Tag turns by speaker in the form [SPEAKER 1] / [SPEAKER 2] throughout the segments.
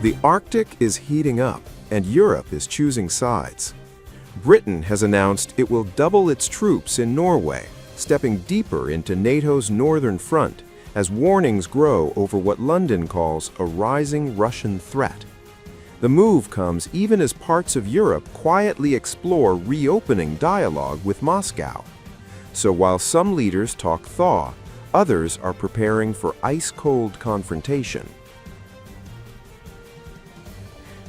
[SPEAKER 1] The Arctic is heating up, and Europe is choosing sides. Britain has announced it will double its troops in Norway, stepping deeper into NATO's northern front as warnings grow over what London calls a rising Russian threat. The move comes even as parts of Europe quietly explore reopening dialogue with Moscow. So while some leaders talk thaw, others are preparing for ice-cold confrontation.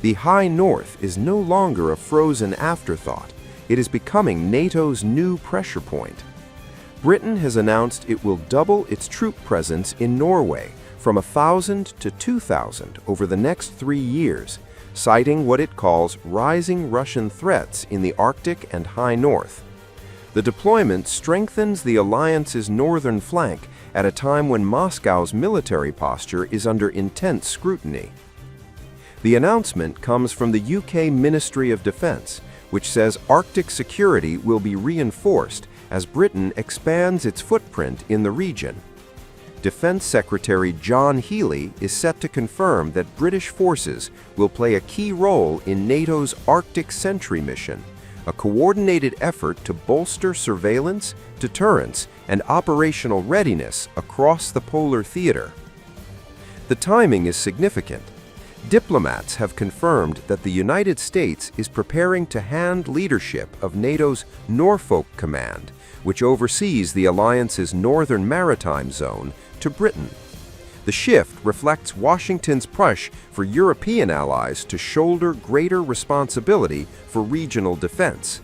[SPEAKER 1] The High North is no longer a frozen afterthought. It is becoming NATO's new pressure point. Britain has announced it will double its troop presence in Norway from 1,000 to 2,000 over the next 3 years, citing what it calls rising Russian threats in the Arctic and High North. The deployment strengthens the alliance's northern flank at a time when Moscow's military posture is under intense scrutiny. The announcement comes from the UK Ministry of Defence, which says Arctic security will be reinforced as Britain expands its footprint in the region. Defence Secretary John Healey is set to confirm that British forces will play a key role in NATO's Arctic Sentry mission, a coordinated effort to bolster surveillance, deterrence, and operational readiness across the polar theater. The timing is significant. Diplomats have confirmed that the United States is preparing to hand leadership of NATO's Norfolk Command, which oversees the alliance's northern maritime zone, to Britain. The shift reflects Washington's push for European allies to shoulder greater responsibility for regional defense.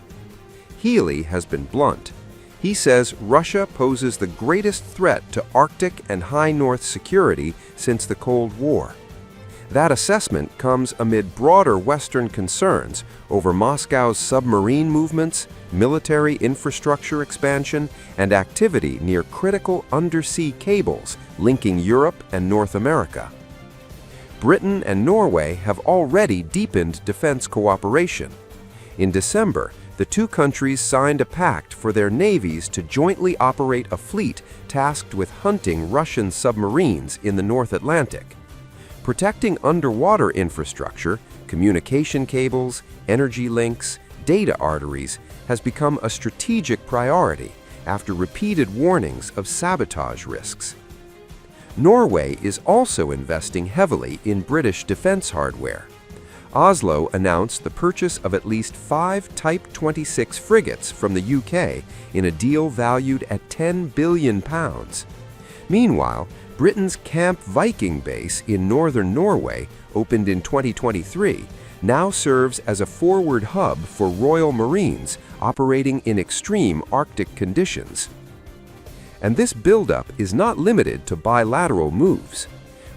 [SPEAKER 1] Healey has been blunt. He says Russia poses the greatest threat to Arctic and High North security since the Cold War. That assessment comes amid broader Western concerns over Moscow's submarine movements, military infrastructure expansion, and activity near critical undersea cables linking Europe and North America. Britain and Norway have already deepened defense cooperation. In December, the two countries signed a pact for their navies to jointly operate a fleet tasked with hunting Russian submarines in the North Atlantic. Protecting underwater infrastructure, communication cables, energy links, data arteries has become a strategic priority after repeated warnings of sabotage risks. Norway is also investing heavily in British defense hardware. Oslo announced the purchase of at least 5 Type 26 frigates from the UK in a deal valued at £10 billion. Meanwhile, Britain's Camp Viking base in northern Norway, opened in 2023, now serves as a forward hub for Royal Marines operating in extreme Arctic conditions. And this buildup is not limited to bilateral moves.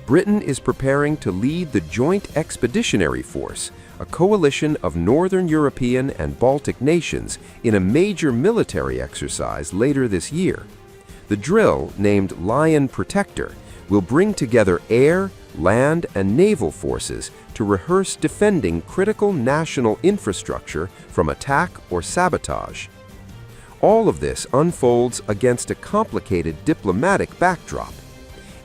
[SPEAKER 1] Britain is preparing to lead the Joint Expeditionary Force, a coalition of Northern European and Baltic nations, in a major military exercise later this year. The drill, named Lion Protector, will bring together air, land, and naval forces to rehearse defending critical national infrastructure from attack or sabotage. All of this unfolds against a complicated diplomatic backdrop.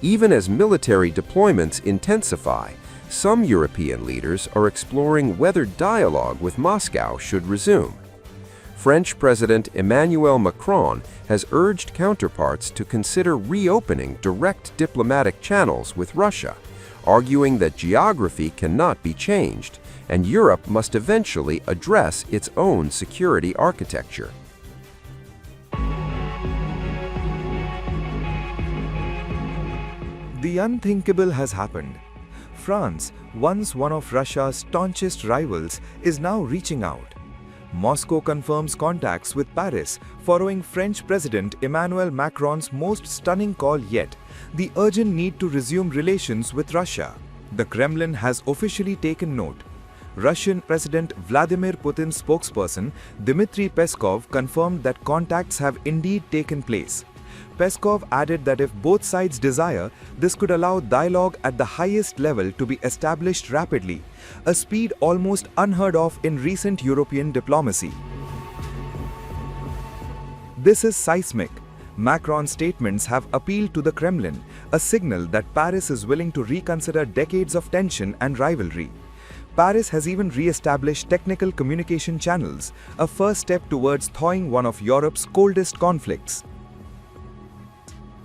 [SPEAKER 1] Even as military deployments intensify, some European leaders are exploring whether dialogue with Moscow should resume. French President Emmanuel Macron has urged counterparts to consider reopening direct diplomatic channels with Russia, arguing that geography cannot be changed and Europe must eventually address its own security architecture.
[SPEAKER 2] The unthinkable has happened. France, once one of Russia's staunchest rivals, is now reaching out. Moscow confirms contacts with Paris following French President Emmanuel Macron's most stunning call yet, the urgent need to resume relations with Russia. The Kremlin has officially taken note. Russian President Vladimir Putin's spokesperson Dmitry Peskov confirmed that contacts have indeed taken place. Peskov added that if both sides desire, this could allow dialogue at the highest level to be established rapidly, a speed almost unheard of in recent European diplomacy. This is seismic. Macron's statements have appealed to the Kremlin, a signal that Paris is willing to reconsider decades of tension and rivalry. Paris has even re-established technical communication channels, a first step towards thawing one of Europe's coldest conflicts.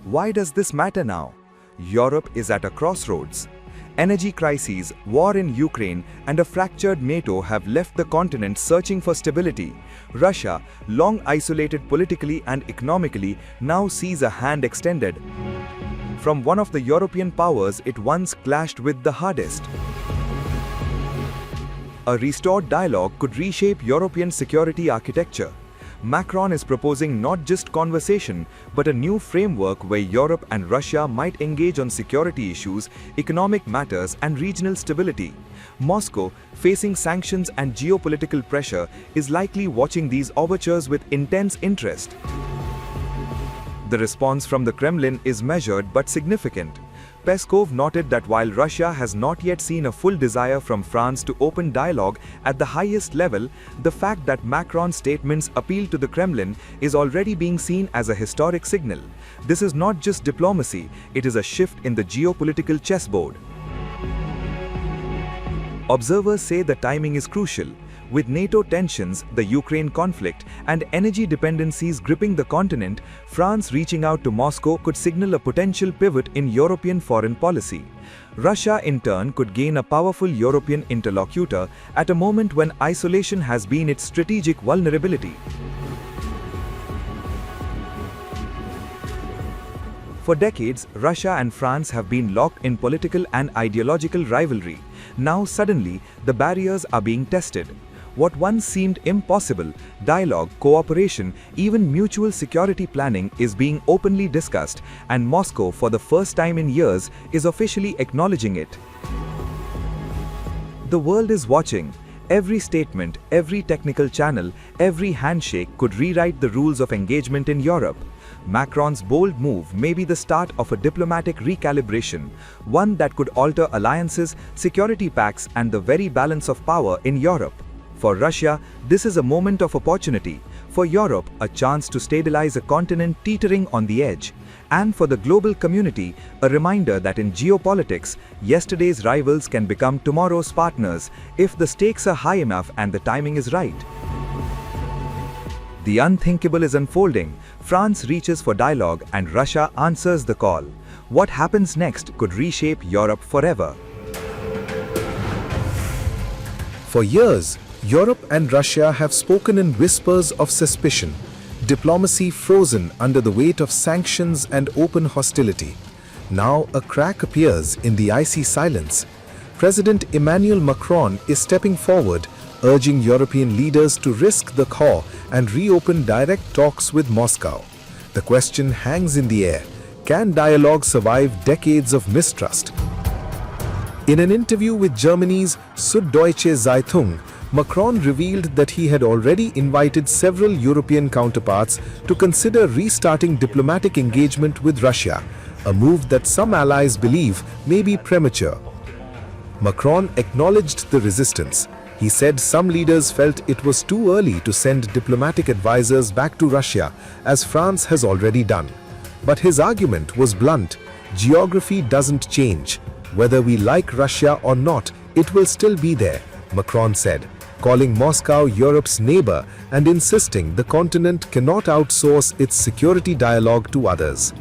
[SPEAKER 2] Why does this matter now? Europe is at a crossroads. Energy crises, war in Ukraine, and a fractured NATO have left the continent searching for stability. Russia, long isolated politically and economically, now sees a hand extended from one of the European powers it once clashed with the hardest. A restored dialogue could reshape European security architecture. Macron is proposing not just conversation, but a new framework where Europe and Russia might engage on security issues, economic matters, and regional stability. Moscow, facing sanctions and geopolitical pressure, is likely watching these overtures with intense interest. The response from the Kremlin is measured but significant. Peskov noted that while Russia has not yet seen a full desire from France to open dialogue at the highest level, the fact that Macron's statements appeal to the Kremlin is already being seen as a historic signal. This is not just diplomacy, it is a shift in the geopolitical chessboard. Observers say the timing is crucial. With NATO tensions, the Ukraine conflict, and energy dependencies gripping the continent, France reaching out to Moscow could signal a potential pivot in European foreign policy. Russia, in turn, could gain a powerful European interlocutor at a moment when isolation has been its strategic vulnerability. For decades, Russia and France have been locked in political and ideological rivalry. Now, suddenly, the barriers are being tested. What once seemed impossible, dialogue, cooperation, even mutual security planning is being openly discussed, and Moscow, for the first time in years, is officially acknowledging it. The world is watching. Every statement, every technical channel, every handshake could rewrite the rules of engagement in Europe. Macron's bold move may be the start of a diplomatic recalibration, one that could alter alliances, security pacts, and the very balance of power in Europe. For Russia, this is a moment of opportunity. For Europe, a chance to stabilize a continent teetering on the edge. And for the global community, a reminder that in geopolitics, yesterday's rivals can become tomorrow's partners if the stakes are high enough and the timing is right. The unthinkable is unfolding. France reaches for dialogue and Russia answers the call. What happens next could reshape Europe forever.
[SPEAKER 3] For years, Europe and Russia have spoken in whispers of suspicion, diplomacy frozen under the weight of sanctions and open hostility. Now a crack appears in the icy silence. President Emmanuel Macron is stepping forward, urging European leaders to risk the thaw and reopen direct talks with Moscow. The question hangs in the air: can dialogue survive decades of mistrust? In an interview with Germany's Süddeutsche Zeitung, Macron revealed that he had already invited several European counterparts to consider restarting diplomatic engagement with Russia, a move that some allies believe may be premature. Macron acknowledged the resistance. He said some leaders felt it was too early to send diplomatic advisors back to Russia, as France has already done. But his argument was blunt: geography doesn't change. Whether we like Russia or not, it will still be there, Macron said, calling Moscow Europe's neighbor and insisting the continent cannot outsource its security dialogue to others.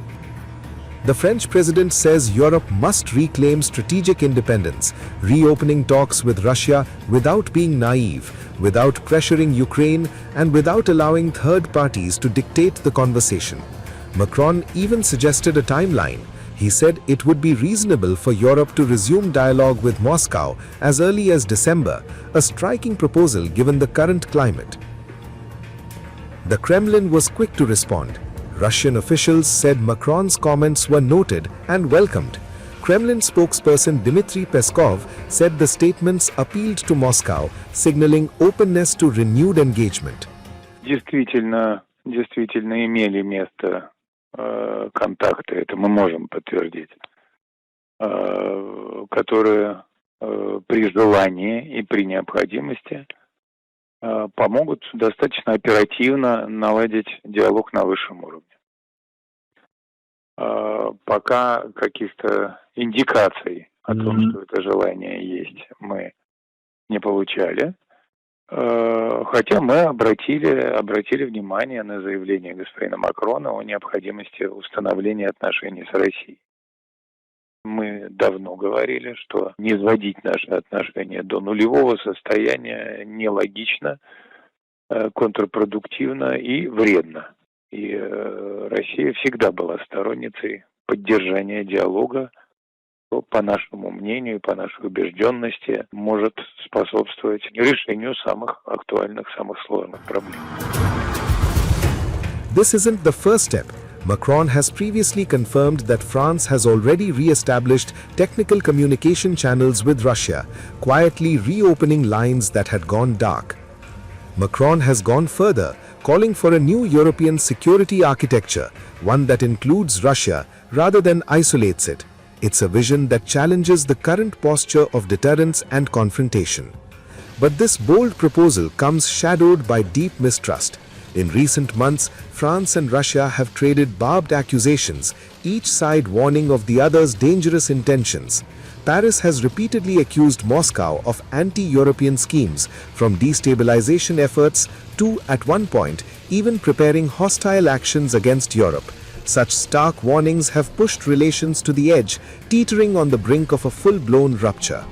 [SPEAKER 3] The French president says Europe must reclaim strategic independence, reopening talks with Russia without being naive, without pressuring Ukraine, and without allowing third parties to dictate the conversation. Macron even suggested a timeline. He said it would be reasonable for Europe to resume dialogue with Moscow as early as December, a striking proposal given the current climate. The Kremlin was quick to respond. Russian officials said Macron's comments were noted and welcomed. Kremlin spokesperson Dmitry Peskov said the statements appealed to Moscow, signaling openness to renewed engagement.
[SPEAKER 4] Действительно имели место контакты, это мы можем подтвердить, которые при желании и при необходимости помогут достаточно оперативно наладить диалог на высшем уровне. Пока каких-то индикаций о том, что это желание есть, мы не получали. Хотя мы обратили внимание на заявление господина Макрона о необходимости установления отношений с Россией. Мы давно говорили, что не сводить наши отношения до нулевого состояния нелогично, контрпродуктивно и вредно. И Россия всегда была сторонницей поддержания диалога, что, по нашему мнению, по нашей убежденности, может способствовать решению самых актуальных, самых сложных проблем.
[SPEAKER 3] This isn't the first step. Macron has previously confirmed that France has already re-established technical communication channels with Russia, quietly reopening lines that had gone dark. Macron has gone further, calling for a new European security architecture, one that includes Russia rather than isolates it. It's a vision that challenges the current posture of deterrence and confrontation. But this bold proposal comes shadowed by deep mistrust. In recent months, France and Russia have traded barbed accusations, each side warning of the other's dangerous intentions. Paris has repeatedly accused Moscow of anti-European schemes, from destabilization efforts to, at one point, even preparing hostile actions against Europe. Such stark warnings have pushed relations to the edge, teetering on the brink of a full-blown rupture.